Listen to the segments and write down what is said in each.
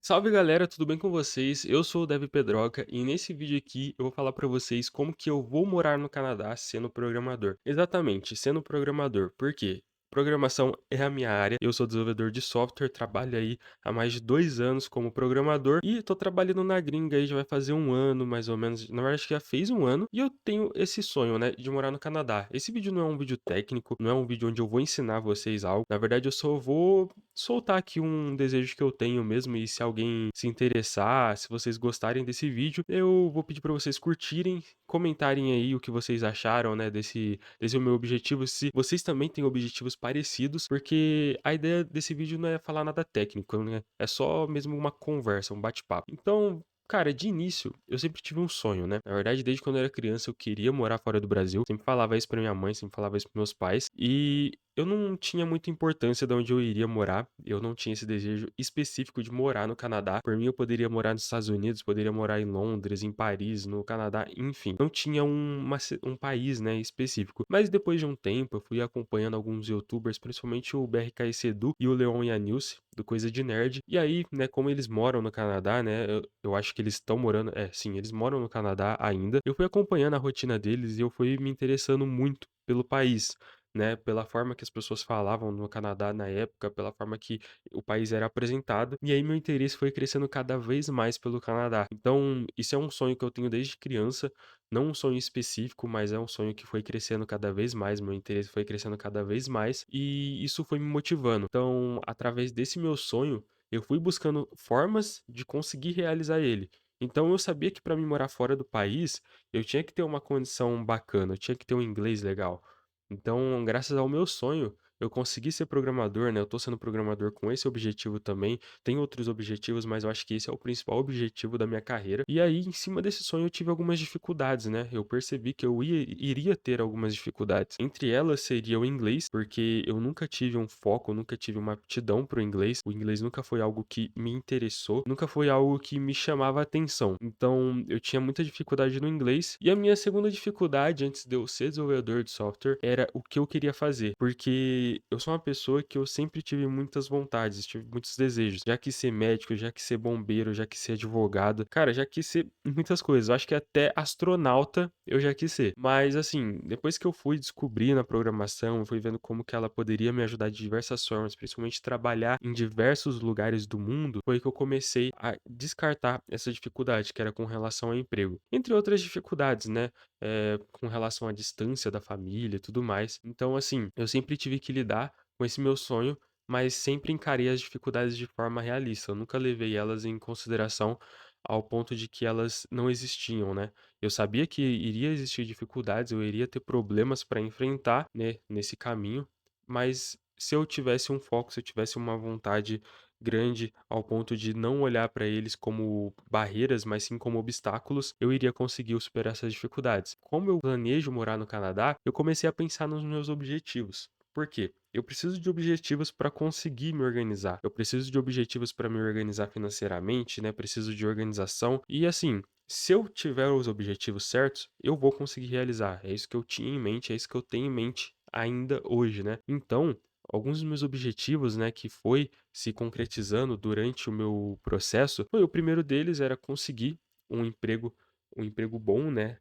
Salve galera, tudo bem com vocês? Eu sou o Dev Pedroca e nesse vídeo aqui eu vou falar pra vocês como que eu vou morar no Canadá sendo programador. Exatamente, sendo programador. Por quê? Programação é a minha área. Eu sou desenvolvedor de software, trabalho aí há mais de 2 anos como programador e tô trabalhando na gringa aí já vai fazer um ano mais ou menos. Na verdade, acho que já fez um ano e eu tenho esse sonho, né, de morar no Canadá. Esse vídeo não é um vídeo técnico, não é um vídeo onde eu vou ensinar vocês algo. Na verdade, eu só vou soltar aqui um desejo que eu tenho mesmo e se alguém se interessar, se vocês gostarem desse vídeo, eu vou pedir para vocês curtirem, comentarem aí o que vocês acharam, né, desse meu objetivo, se vocês também têm objetivos parecidos, porque a ideia desse vídeo não é falar nada técnico, né? É só mesmo uma conversa, um bate-papo. Então, cara, de início, eu sempre tive um sonho, né? Na verdade, desde quando eu era criança, eu queria morar fora do Brasil. Sempre falava isso pra minha mãe, sempre falava isso pros meus pais. E eu não tinha muita importância de onde eu iria morar. Eu não tinha esse desejo específico de morar no Canadá. Por mim, eu poderia morar nos Estados Unidos, poderia morar em Londres, em Paris, no Canadá, enfim. Não tinha um país, né, específico. Mas depois de um tempo, eu fui acompanhando alguns YouTubers, principalmente o BRKS Edu e o Leon Yanilce, do Coisa de Nerd. E aí, né, como eles moram no Canadá, né, eu acho que eles estão morando, sim, eles moram no Canadá ainda. Eu fui acompanhando a rotina deles e eu fui me interessando muito pelo país, né, pela forma que as pessoas falavam no Canadá na época, pela forma que o país era apresentado. E aí meu interesse foi crescendo cada vez mais pelo Canadá. Então, isso é um sonho que eu tenho desde criança, não um sonho específico, mas é um sonho que foi crescendo cada vez mais, meu interesse foi crescendo cada vez mais e isso foi me motivando. Então, através desse meu sonho, eu fui buscando formas de conseguir realizar ele. Então eu sabia que para mim morar fora do país, eu tinha que ter uma condição bacana, eu tinha que ter um inglês legal. Então, graças ao meu sonho, eu consegui ser programador, né? Eu tô sendo programador com esse objetivo também. Tem outros objetivos, mas eu acho que esse é o principal objetivo da minha carreira. E aí, em cima desse sonho, eu tive algumas dificuldades, né? Eu percebi que iria ter algumas dificuldades. Entre elas seria o inglês, porque eu nunca tive um foco, eu nunca tive uma aptidão pro inglês. O inglês nunca foi algo que me interessou, nunca foi algo que me chamava a atenção. Então, eu tinha muita dificuldade no inglês. E a minha segunda dificuldade, antes de eu ser desenvolvedor de software, era o que eu queria fazer. Porque eu sou uma pessoa que eu sempre tive muitas vontades, tive muitos desejos. Já quis ser médico, já quis ser bombeiro, já quis ser advogado. Cara, já quis ser muitas coisas. Eu acho que até astronauta eu já quis ser. Mas assim, depois que eu fui descobrindo a programação, eu fui vendo como que ela poderia me ajudar de diversas formas, principalmente trabalhar em diversos lugares do mundo, foi que eu comecei a descartar essa dificuldade, que era com relação ao emprego. Entre outras dificuldades, né? Com relação à distância da família e tudo mais. Então, assim, eu sempre tive que lidar com esse meu sonho, mas sempre encarei as dificuldades de forma realista. Eu nunca levei elas em consideração ao ponto de que elas não existiam, né? Eu sabia que iria existir dificuldades, eu iria ter problemas para enfrentar, né, nesse caminho, mas se eu tivesse um foco, se eu tivesse uma vontade grande ao ponto de não olhar para eles como barreiras, mas sim como obstáculos, eu iria conseguir superar essas dificuldades. Como eu planejo morar no Canadá, eu comecei a pensar nos meus objetivos. Por quê? Eu preciso de objetivos para conseguir me organizar. Eu preciso de objetivos para me organizar financeiramente, né? Preciso de organização. E assim, se eu tiver os objetivos certos, eu vou conseguir realizar. É isso que eu tinha em mente, é isso que eu tenho em mente ainda hoje, né? Então, alguns dos meus objetivos, né, que foi se concretizando durante o meu processo, foi o primeiro deles era conseguir um emprego, um emprego bom, né?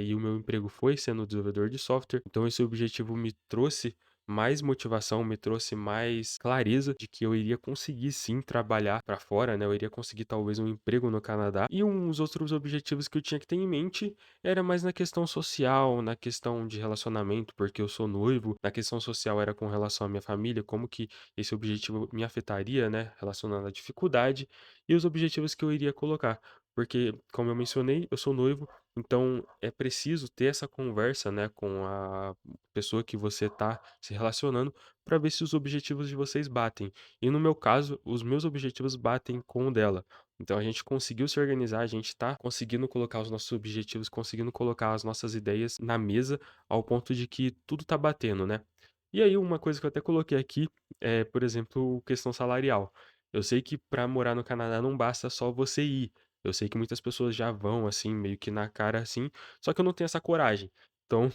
E o meu emprego foi sendo desenvolvedor de software. Então esse objetivo me trouxe mais motivação, me trouxe mais clareza de que eu iria conseguir sim trabalhar para fora, né? Eu iria conseguir talvez um emprego no Canadá. E uns outros objetivos que eu tinha que ter em mente era mais na questão social, na questão de relacionamento, porque eu sou noivo. Na questão social era com relação à minha família, como que esse objetivo me afetaria, né, relacionado à dificuldade e os objetivos que eu iria colocar. Porque, como eu mencionei, eu sou noivo, então é preciso ter essa conversa, né, com a pessoa que você está se relacionando para ver se os objetivos de vocês batem. E no meu caso, os meus objetivos batem com o dela. Então a gente conseguiu se organizar, a gente está conseguindo colocar os nossos objetivos, conseguindo colocar as nossas ideias na mesa ao ponto de que tudo tá batendo, né? E aí uma coisa que eu até coloquei aqui é, por exemplo, questão salarial. Eu sei que para morar no Canadá não basta só você ir. Eu sei que muitas pessoas já vão assim, meio que na cara assim, só que eu não tenho essa coragem. Então,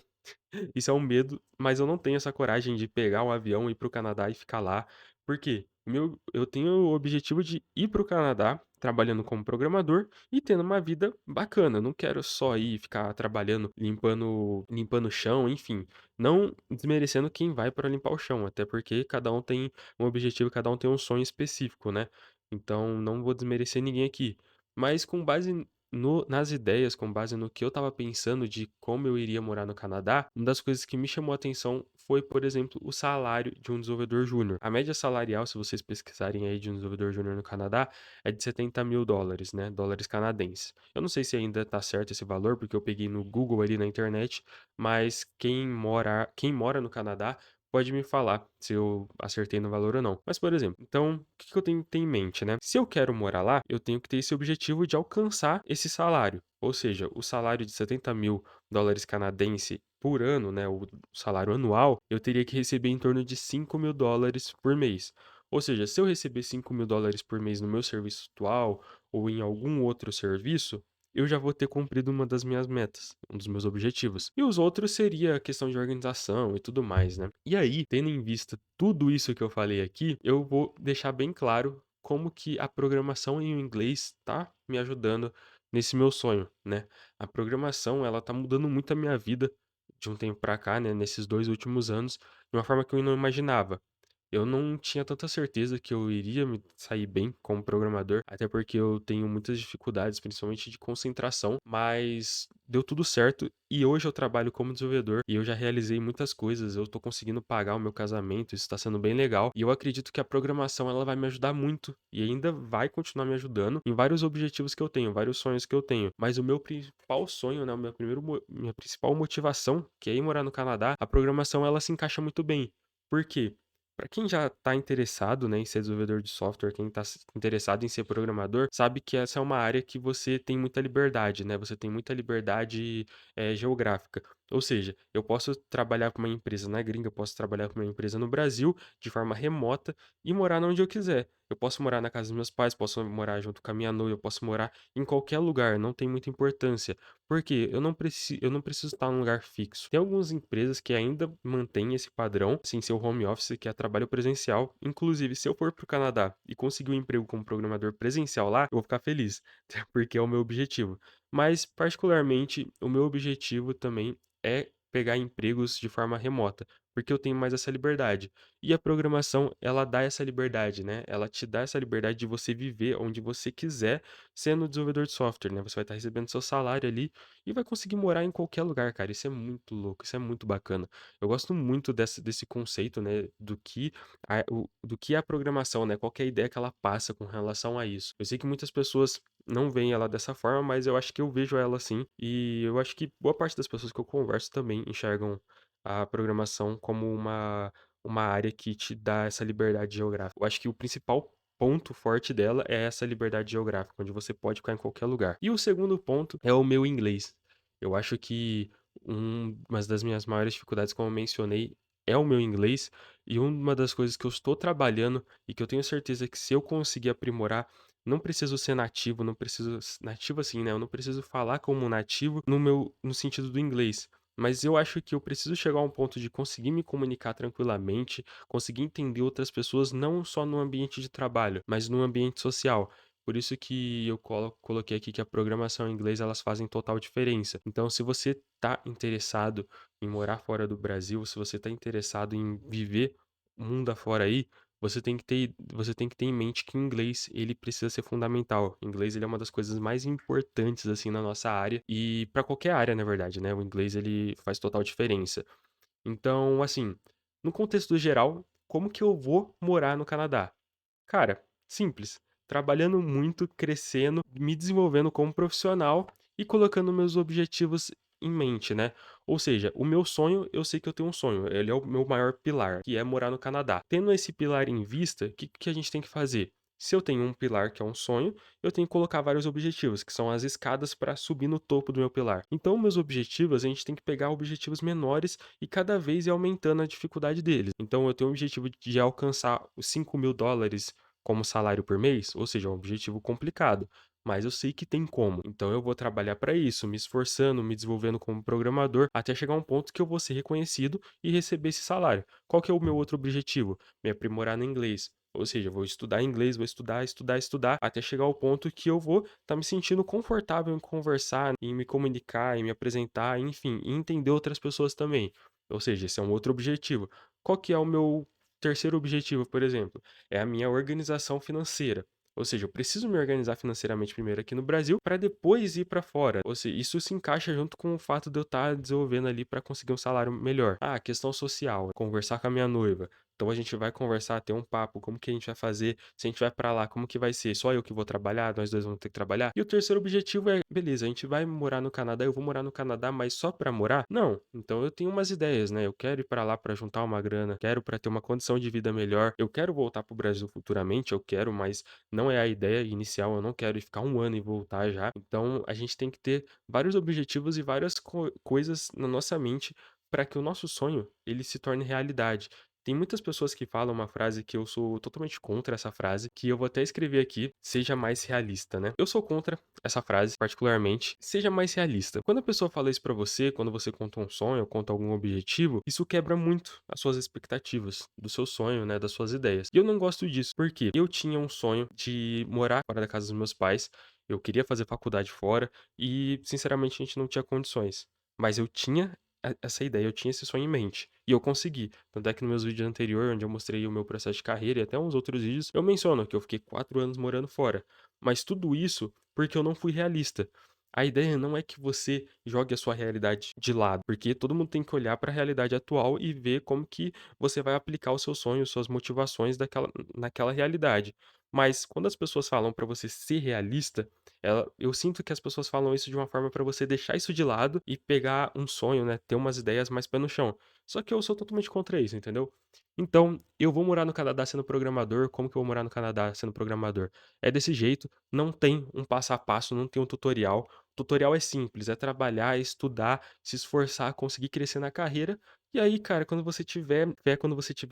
isso é um medo, mas eu não tenho essa coragem de pegar um avião, ir para o Canadá e ficar lá. Por quê? Eu tenho o objetivo de ir para o Canadá, trabalhando como programador e tendo uma vida bacana. Eu não quero só ir ficar trabalhando, limpando o chão, enfim. Não desmerecendo quem vai para limpar o chão, até porque cada um tem um objetivo, cada um tem um sonho específico, né. Então não vou desmerecer ninguém aqui. Mas com base nas ideias, com base no que eu estava pensando de como eu iria morar no Canadá, uma das coisas que me chamou a atenção foi, por exemplo, o salário de um desenvolvedor júnior. A média salarial, se vocês pesquisarem aí de um desenvolvedor júnior no Canadá, é de $70.000, né, dólares canadenses. Eu não sei se ainda tá certo esse valor, porque eu peguei no Google ali na internet, mas quem mora no Canadá pode me falar se eu acertei no valor ou não. Mas, por exemplo, então, o que que eu tenho que ter em mente, né? Se eu quero morar lá, eu tenho que ter esse objetivo de alcançar esse salário. Ou seja, o salário de $70.000 canadense por ano, né? O salário anual, eu teria que receber em torno de $5.000 por mês. Ou seja, se eu receber $5.000 por mês no meu serviço atual ou em algum outro serviço, eu já vou ter cumprido uma das minhas metas, um dos meus objetivos. E os outros seria a questão de organização e tudo mais, né? E aí, tendo em vista tudo isso que eu falei aqui, eu vou deixar bem claro como que a programação em inglês tá me ajudando nesse meu sonho, né? A programação, ela tá mudando muito a minha vida de um tempo pra cá, né, nesses 2 últimos anos, de uma forma que eu não imaginava. Eu não tinha tanta certeza que eu iria me sair bem como programador, até porque eu tenho muitas dificuldades, principalmente de concentração, mas deu tudo certo e hoje eu trabalho como desenvolvedor e eu já realizei muitas coisas, eu tô conseguindo pagar o meu casamento, isso tá sendo bem legal, e eu acredito que a programação ela vai me ajudar muito e ainda vai continuar me ajudando em vários objetivos que eu tenho, vários sonhos que eu tenho. Mas o meu principal sonho, né, o meu minha principal motivação, que é ir morar no Canadá, a programação ela se encaixa muito bem. Por quê? Para quem já está interessado, né, em ser desenvolvedor de software, quem está interessado em ser programador, sabe que essa é uma área que você tem muita liberdade, né? Você tem muita liberdade geográfica. Ou seja, eu posso trabalhar para uma empresa na gringa, eu posso trabalhar para uma empresa no Brasil de forma remota e morar onde eu quiser. Eu posso morar na casa dos meus pais, posso morar junto com a minha noiva, eu posso morar em qualquer lugar, não tem muita importância. Porque eu não preciso estar num lugar fixo. Tem algumas empresas que ainda mantêm esse padrão, sem ser o home office, que é trabalho presencial. Inclusive, se eu for para o Canadá e conseguir um emprego como programador presencial lá, eu vou ficar feliz, porque é o meu objetivo. Mas, particularmente, o meu objetivo também é pegar empregos de forma remota, porque eu tenho mais essa liberdade. E a programação, ela dá essa liberdade, né? Ela te dá essa liberdade de você viver onde você quiser, sendo desenvolvedor de software, né? Você vai estar recebendo seu salário ali e vai conseguir morar em qualquer lugar, cara. Isso é muito louco, isso é muito bacana. Eu gosto muito desse conceito, né, do que é a programação, né? Qual que é a ideia que ela passa com relação a isso. Eu sei que muitas pessoas não veem ela dessa forma, mas eu acho que eu vejo ela assim. E eu acho que boa parte das pessoas que eu converso também enxergam a programação como uma área que te dá essa liberdade geográfica. Eu acho que o principal ponto forte dela é essa liberdade geográfica, onde você pode ficar em qualquer lugar. E o segundo ponto é o meu inglês. Eu acho que uma das minhas maiores dificuldades, como eu mencionei, é o meu inglês. E uma das coisas que eu estou trabalhando e que eu tenho certeza que se eu conseguir aprimorar, não preciso ser nativo, não preciso nativo assim, né? Eu não preciso falar como nativo no sentido do inglês. Mas eu acho que eu preciso chegar a um ponto de conseguir me comunicar tranquilamente, conseguir entender outras pessoas não só no ambiente de trabalho, mas no ambiente social. Por isso que eu coloquei aqui que a programação em inglês elas fazem total diferença. Então, se você está interessado em morar fora do Brasil, se você está interessado em viver o mundo afora aí, você tem que ter em mente que o inglês ele precisa ser fundamental. O inglês ele é uma das coisas mais importantes assim na nossa área e para qualquer área, na verdade, né? O inglês ele faz total diferença. Então, assim, no contexto geral, como que eu vou morar no Canadá? Cara, simples. Trabalhando muito, crescendo, me desenvolvendo como profissional e colocando meus objetivos em mente, né? Ou seja, o meu sonho, eu sei que eu tenho um sonho, ele é o meu maior pilar, que é morar no Canadá. Tendo esse pilar em vista, o que que a gente tem que fazer? Se eu tenho um pilar que é um sonho, eu tenho que colocar vários objetivos, que são as escadas para subir no topo do meu pilar. Então, meus objetivos, a gente tem que pegar objetivos menores e cada vez ir aumentando a dificuldade deles. Então, eu tenho o objetivo de alcançar os $5.000 como salário por mês, ou seja, é um objetivo complicado, mas eu sei que tem como. Então eu vou trabalhar para isso, me esforçando, me desenvolvendo como programador, até chegar a um ponto que eu vou ser reconhecido e receber esse salário. Qual que é o meu outro objetivo? Me aprimorar no inglês. Ou seja, eu vou estudar inglês, vou estudar, estudar, estudar, até chegar ao ponto que eu vou estar me sentindo confortável em conversar, em me comunicar, em me apresentar, enfim, e entender outras pessoas também. Ou seja, esse é um outro objetivo. Qual que é o meu terceiro objetivo, por exemplo? É a minha organização financeira. Ou seja, eu preciso me organizar financeiramente primeiro aqui no Brasil para depois ir para fora. Ou seja, isso se encaixa junto com o fato de eu estar desenvolvendo ali para conseguir um salário melhor. Ah, questão social, conversar com a minha noiva. Então a gente vai conversar, ter um papo, como que a gente vai fazer, se a gente vai pra lá, como que vai ser? Só eu que vou trabalhar, nós dois vamos ter que trabalhar? E o terceiro objetivo é, beleza, a gente vai morar no Canadá, eu vou morar no Canadá, mas só pra morar? Não. Então eu tenho umas ideias, né? Eu quero ir pra lá pra juntar uma grana, quero pra ter uma condição de vida melhor, eu quero voltar pro Brasil futuramente, eu quero, mas não é a ideia inicial, eu não quero ir ficar um ano e voltar já. Então a gente tem que ter vários objetivos e várias coisas na nossa mente para que o nosso sonho ele se torne realidade. Tem muitas pessoas que falam uma frase que eu sou totalmente contra essa frase, que eu vou até escrever aqui, seja mais realista, né? Eu sou contra essa frase, particularmente, seja mais realista. Quando a pessoa fala isso pra você, quando você conta um sonho, conta algum objetivo, isso quebra muito as suas expectativas do seu sonho, né, das suas ideias. E eu não gosto disso, porque eu tinha um sonho de morar fora da casa dos meus pais, eu queria fazer faculdade fora e, sinceramente, a gente não tinha condições. Mas eu tinha essa ideia, eu tinha esse sonho em mente. E eu consegui. Tanto é que nos meus vídeos anteriores, onde eu mostrei o meu processo de carreira e até uns outros vídeos, eu menciono que eu fiquei 4 anos morando fora. Mas tudo isso porque eu não fui realista. A ideia não é que você jogue a sua realidade de lado, porque todo mundo tem que olhar para a realidade atual e ver como que você vai aplicar os seus sonhos, suas motivações naquela realidade. Mas quando as pessoas falam para você ser realista, eu sinto que as pessoas falam isso de uma forma para você deixar isso de lado e pegar um sonho, né, ter umas ideias mais pé no chão. Só que eu sou totalmente contra isso, entendeu? Então, eu vou morar no Canadá sendo programador, como que eu vou morar no Canadá sendo programador? É desse jeito, não tem um passo a passo, não tem um tutorial. O tutorial é simples, é trabalhar, é estudar, se esforçar, conseguir crescer na carreira. E aí, cara, quando você tiver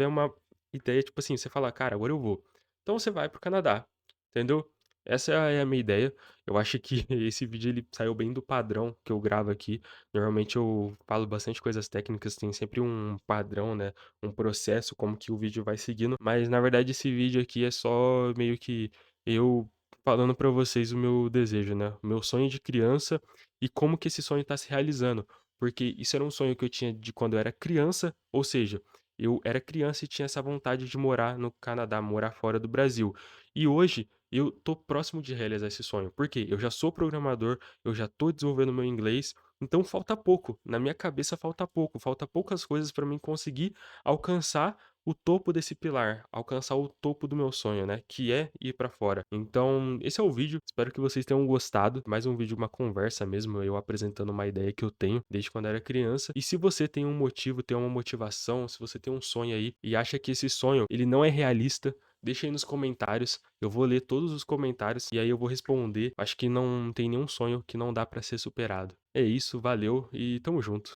uma ideia, tipo assim, você fala, cara, agora eu vou. Então você vai pro Canadá, entendeu? Essa é a minha ideia. Eu acho que esse vídeo ele saiu bem do padrão que eu gravo aqui. Normalmente eu falo bastante coisas técnicas, tem sempre um padrão, né, um processo, como que o vídeo vai seguindo, mas na verdade esse vídeo aqui é só meio que eu falando pra vocês o meu desejo, né, o meu sonho de criança e como que esse sonho tá se realizando, porque isso era um sonho que eu tinha de quando eu era criança, ou seja, eu era criança e tinha essa vontade de morar no Canadá, morar fora do Brasil. E hoje eu tô próximo de realizar esse sonho, porque eu já sou programador, eu já tô desenvolvendo meu inglês, então falta pouco, na minha cabeça falta pouco, falta poucas coisas para mim conseguir alcançar o topo desse pilar, alcançar o topo do meu sonho, né, que é ir para fora. Então, esse é o vídeo, espero que vocês tenham gostado. Mais um vídeo, uma conversa mesmo, eu apresentando uma ideia que eu tenho desde quando era criança. E se você tem um motivo, tem uma motivação, se você tem um sonho aí e acha que esse sonho, ele não é realista, deixa aí nos comentários, eu vou ler todos os comentários e aí eu vou responder. Acho que não tem nenhum sonho que não dá para ser superado. É isso, valeu e tamo junto.